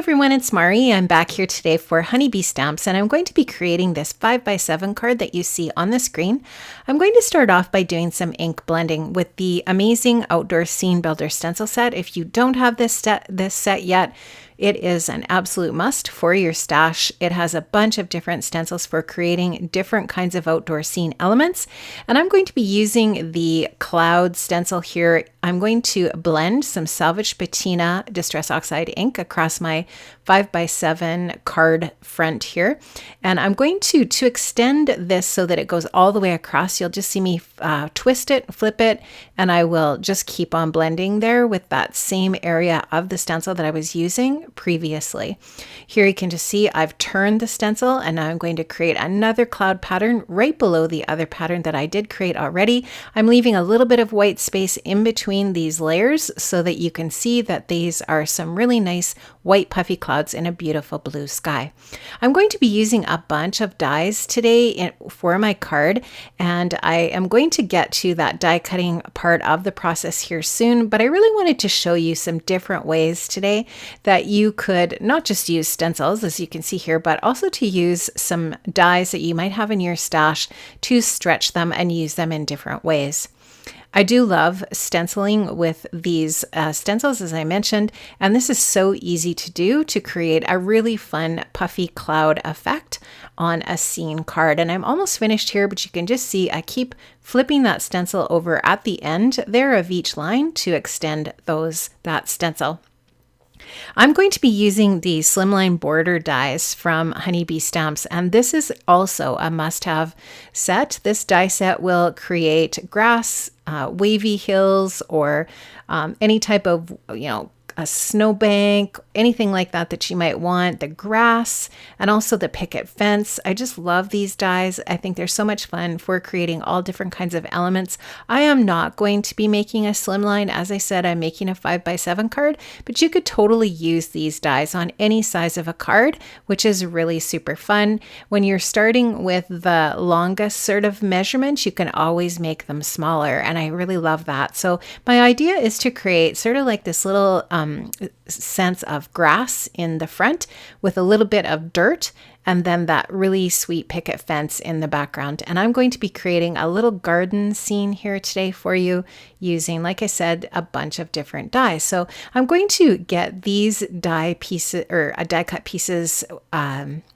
everyone, it's Mari. I'm back here today for Honeybee Stamps, and I'm going to be creating this 5x7 card that you see on the screen. I'm going to start off by doing some ink blending with the amazing Outdoor Scene Builder stencil set. If you don't have this set yet, it is an absolute must for your stash. It has a bunch of different stencils for creating different kinds of outdoor scene elements. And I'm going to be using the cloud stencil here. I'm going to blend some Salvage Patina Distress Oxide ink across my 5x7 card front here. And I'm going to extend this so that it goes all the way across. You'll just see me twist it, flip it, and I will just keep on blending there with that same area of the stencil that I was using previously. Here you can just see I've turned the stencil, and now I'm going to create another cloud pattern right below the other pattern that I did create already. I'm leaving a little bit of white space in between these layers so that you can see that these are some really nice white puffy clouds in a beautiful blue sky. I'm going to be using a bunch of dies today for my card, and I am going to get to that die cutting part of the process here soon, but I really wanted to show you some different ways today that you could not just use stencils, as you can see here, but also to use some dies that you might have in your stash to stretch them and use them in different ways. I do love stenciling with these stencils, as I mentioned, and this is so easy to do to create a really fun puffy cloud effect on a scene card. And I'm almost finished here, but you can just see I keep flipping that stencil over at the end there of each line to extend that stencil. I'm going to be using the Slimline Border dies from Honeybee Stamps, and this is also a must-have set. This die set will create grass, wavy hills, or any type of, a snowbank, anything like that you might want, the grass, and also the picket fence. I just love these dies. I think they're so much fun for creating all different kinds of elements. I am not going to be making a slimline. As I said, I'm making a 5x7 card, but you could totally use these dies on any size of a card, which is really super fun. When you're starting with the longest sort of measurements, you can always make them smaller, and I really love that. So my idea is to create sort of like this little sense of grass in the front with a little bit of dirt, and then that really sweet picket fence in the background. And I'm going to be creating a little garden scene here today for you using, like I said, a bunch of different dies. So I'm going to get these die pieces or die cut pieces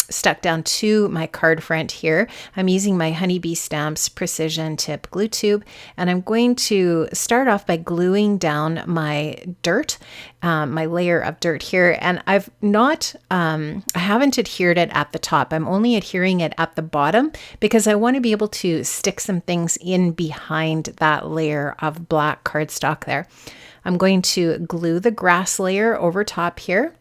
stuck down to my card front here. I'm using my Honeybee Stamps Precision Tip glue tube, and I'm going to start off by gluing down my dirt, my layer of dirt here. And I haven't adhered it at the top. I'm only adhering it at the bottom because I want to be able to stick some things in behind that layer of black cardstock there. I'm going to glue the grass layer over top here.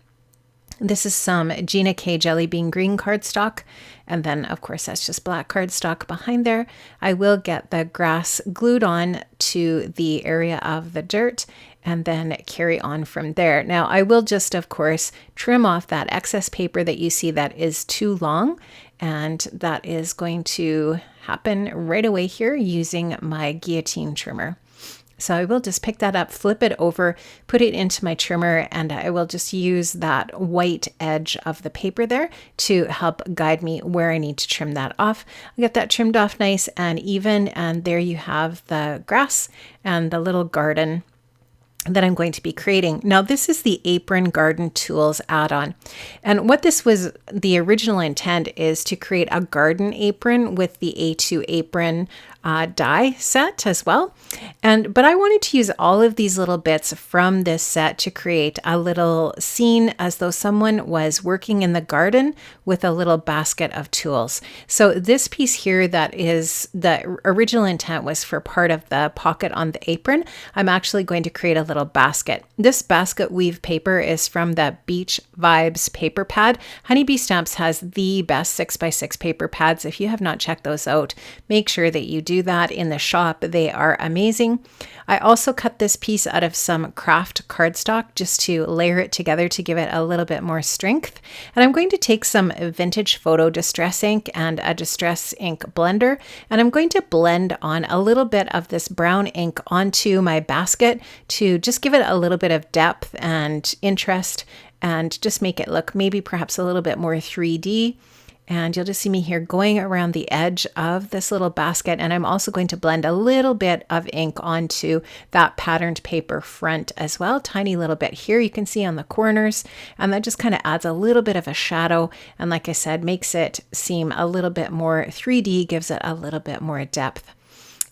This is some Gina K Jelly Bean Green cardstock, and then of course that's just black cardstock behind there. I will get the grass glued on to the area of the dirt and then carry on from there. Now I will just of course trim off that excess paper that you see that is too long, and that is going to happen right away here using my guillotine trimmer. So I will just pick that up, flip it over, put it into my trimmer, and I will just use that white edge of the paper there to help guide me where I need to trim that off. I'll get that trimmed off nice and even, and there you have the grass and the little garden that I'm going to be creating. Now this is the Apron Garden Tools add-on, and what this was, the original intent is to create a garden apron with the A2 apron die set as well. But I wanted to use all of these little bits from this set to create a little scene as though someone was working in the garden with a little basket of tools. So this piece here, that is the original intent was for part of the pocket on the apron. I'm actually going to create a little basket. This basket weave paper is from the Beach Vibes paper pad. Honeybee Stamps has the best 6x6 paper pads. If you have not checked those out, make sure that you do do that in the shop. They are amazing. I also cut this piece out of some craft cardstock just to layer it together to give it a little bit more strength. And I'm going to take some vintage photo distress ink and a distress ink blender, and I'm going to blend on a little bit of this brown ink onto my basket to just give it a little bit of depth and interest and just make it look maybe perhaps a little bit more 3D. And you'll just see me here going around the edge of this little basket. And I'm also going to blend a little bit of ink onto that patterned paper front as well. Tiny little bit here you can see on the corners. And that just kind of adds a little bit of a shadow. And like I said, makes it seem a little bit more 3D, gives it a little bit more depth.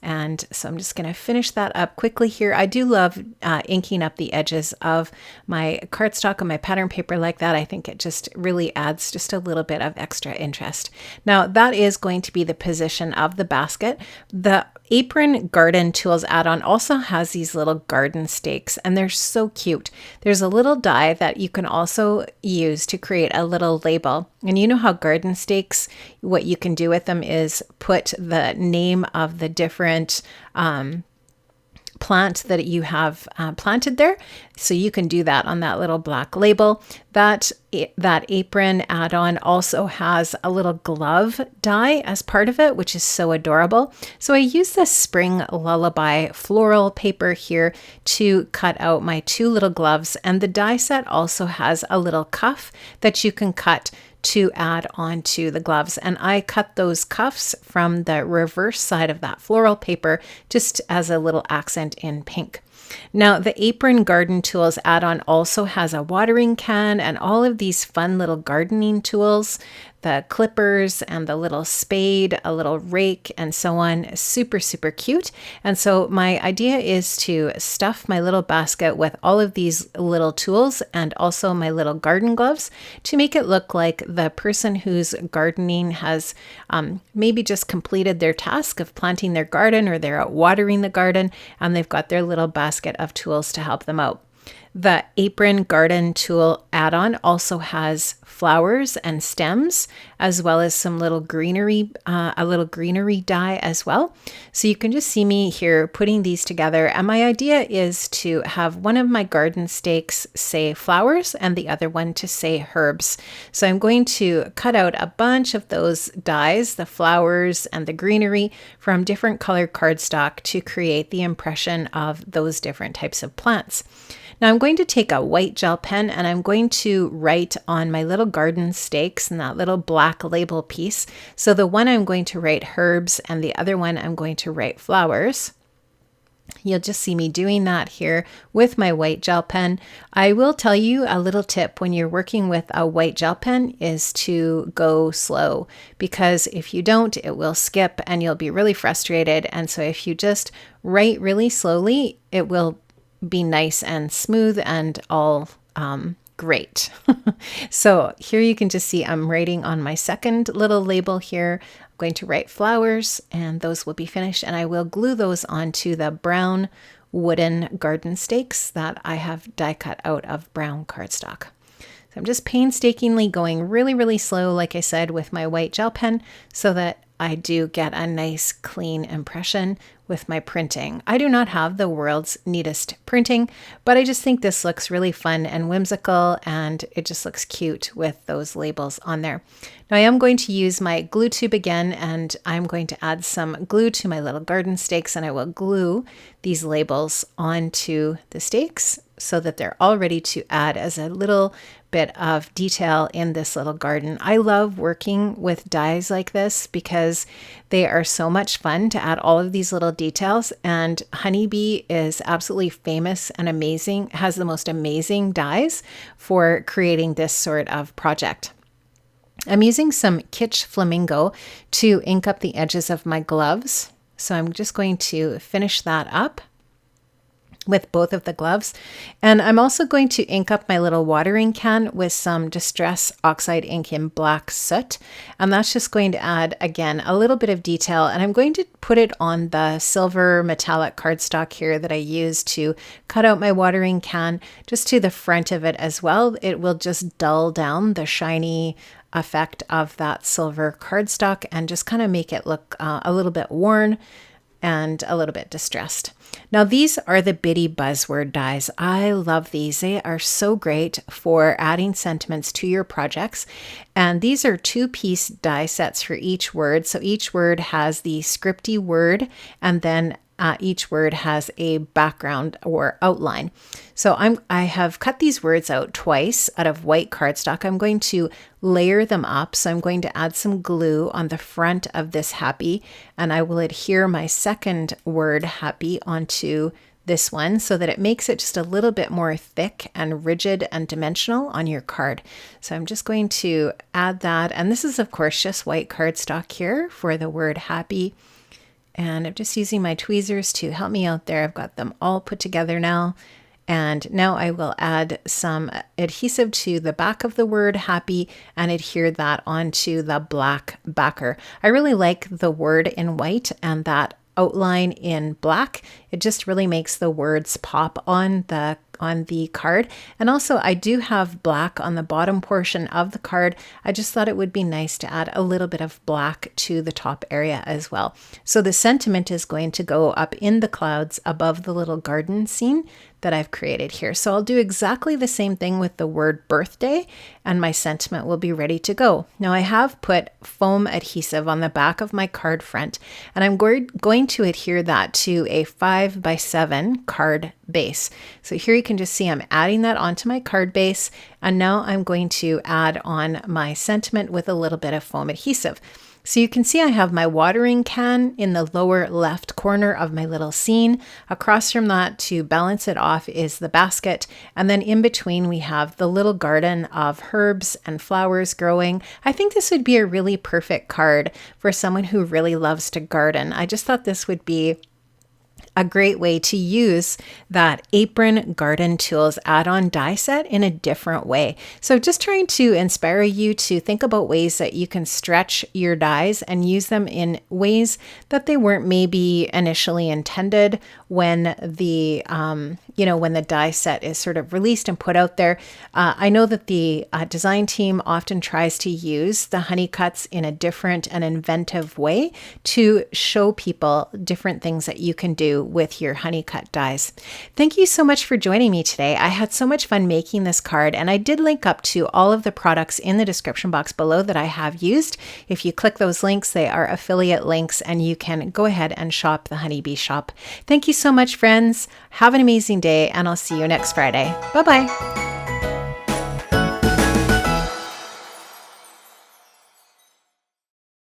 And so I'm just going to finish that up quickly here. I do love inking up the edges of my cardstock and my pattern paper like that. I think it just really adds just a little bit of extra interest. Now that is going to be the position of the basket. The Apron Garden Tools add-on also has these little garden stakes, and they're so cute. There's a little die that you can also use to create a little label. And you know how garden stakes, what you can do with them is put the name of the different plant that you have planted there. So you can do that on that little black label. That apron add-on also has a little glove die as part of it, which is so adorable. So I use this Spring Lullaby floral paper here to cut out my two little gloves. And the die set also has a little cuff that you can cut to add onto the gloves. And I cut those cuffs from the reverse side of that floral paper just as a little accent in pink. Now, the Apron Garden Tools add-on also has a watering can and all of these fun little gardening tools, the clippers and the little spade, a little rake, and so on. Super, super cute. And so my idea is to stuff my little basket with all of these little tools and also my little garden gloves to make it look like the person who's gardening has maybe just completed their task of planting their garden, or they're out watering the garden and they've got their little basket of tools to help them out. The Apron Garden Tool add-on also has flowers and stems, as well as some little greenery, a little greenery die as well. So you can just see me here putting these together. And my idea is to have one of my garden stakes say flowers and the other one to say herbs. So I'm going to cut out a bunch of those dies, the flowers and the greenery, from different colored cardstock to create the impression of those different types of plants. Now I'm going to take a white gel pen and I'm going to write on my little garden stakes and that little black label piece. So the one I'm going to write herbs and the other one I'm going to write flowers. You'll just see me doing that here with my white gel pen. I will tell you a little tip when you're working with a white gel pen is to go slow, because if you don't, it will skip and you'll be really frustrated. And so if you just write really slowly, it will be nice and smooth and all great. So here you can just see I'm writing on my second little label here. I'm going to write flowers and those will be finished, and I will glue those onto the brown wooden garden stakes that I have die cut out of brown cardstock. So I'm just painstakingly going really, really slow, like I said, with my white gel pen so that I do get a nice clean impression with my printing. I do not have the world's neatest printing, but I just think this looks really fun and whimsical, and it just looks cute with those labels on there. Now I am going to use my glue tube again, and I'm going to add some glue to my little garden stakes, and I will glue these labels onto the stakes so that they're all ready to add as a little bit of detail in this little garden. I love working with dies like this because they are so much fun to add all of these little details, and Honeybee is absolutely famous and amazing, has the most amazing dies for creating this sort of project. I'm using some Kitsch Flamingo to ink up the edges of my gloves. So I'm just going to finish that up with both of the gloves. And I'm also going to ink up my little watering can with some Distress Oxide ink in Black Soot. And that's just going to add, again, a little bit of detail. And I'm going to put it on the silver metallic cardstock here that I use to cut out my watering can, just to the front of it as well. It will just dull down the shiny effect of that silver cardstock and just kind of make it look a little bit worn. and a little bit distressed. Now these are the Bitty Buzzword dies. I love these. They are so great for adding sentiments to your projects. And these are 2-piece die sets for each word. So each word has the scripty word, and then each word has a background or outline. So I have cut these words out twice out of white cardstock. I'm going to layer them up. So I'm going to add some glue on the front of this happy, and I will adhere my second word happy onto this one so that it makes it just a little bit more thick and rigid and dimensional on your card. So I'm just going to add that. And this is of course just white cardstock here for the word happy. And I'm just using my tweezers to help me out there. I've got them all put together now. And now I will add some adhesive to the back of the word happy and adhere that onto the black backer. I really like the word in white and that outline in black. It just really makes the words pop on the card. And also I do have black on the bottom portion of the card. I just thought it would be nice to add a little bit of black to the top area as well. So the sentiment is going to go up in the clouds above the little garden scene that I've created here. So I'll do exactly the same thing with the word birthday, and my sentiment will be ready to go. Now I have put foam adhesive on the back of my card front, and I'm going to adhere that to a 5x7 card base. So here you can just see I'm adding that onto my card base, and now I'm going to add on my sentiment with a little bit of foam adhesive. So you can see I have my watering can in the lower left corner of my little scene. Across from that, to balance it off, is the basket. And then in between we have the little garden of herbs and flowers growing. I think this would be a really perfect card for someone who really loves to garden. I just thought this would be a great way to use that Apron Garden Tools add-on die set in a different way. So just trying to inspire you to think about ways that you can stretch your dies and use them in ways that they weren't maybe initially intended when the when the die set is sort of released and put out there. I know that the design team often tries to use the honey cuts in a different and inventive way to show people different things that you can do with your honey cut dies. Thank you so much for joining me today. I had so much fun making this card, and I did link up to all of the products in the description box below that I have used. If you click those links, they are affiliate links, and you can go ahead and shop the Honeybee Shop. Thank you so much, friends. Have an amazing day, and I'll see you next Friday. Bye-bye.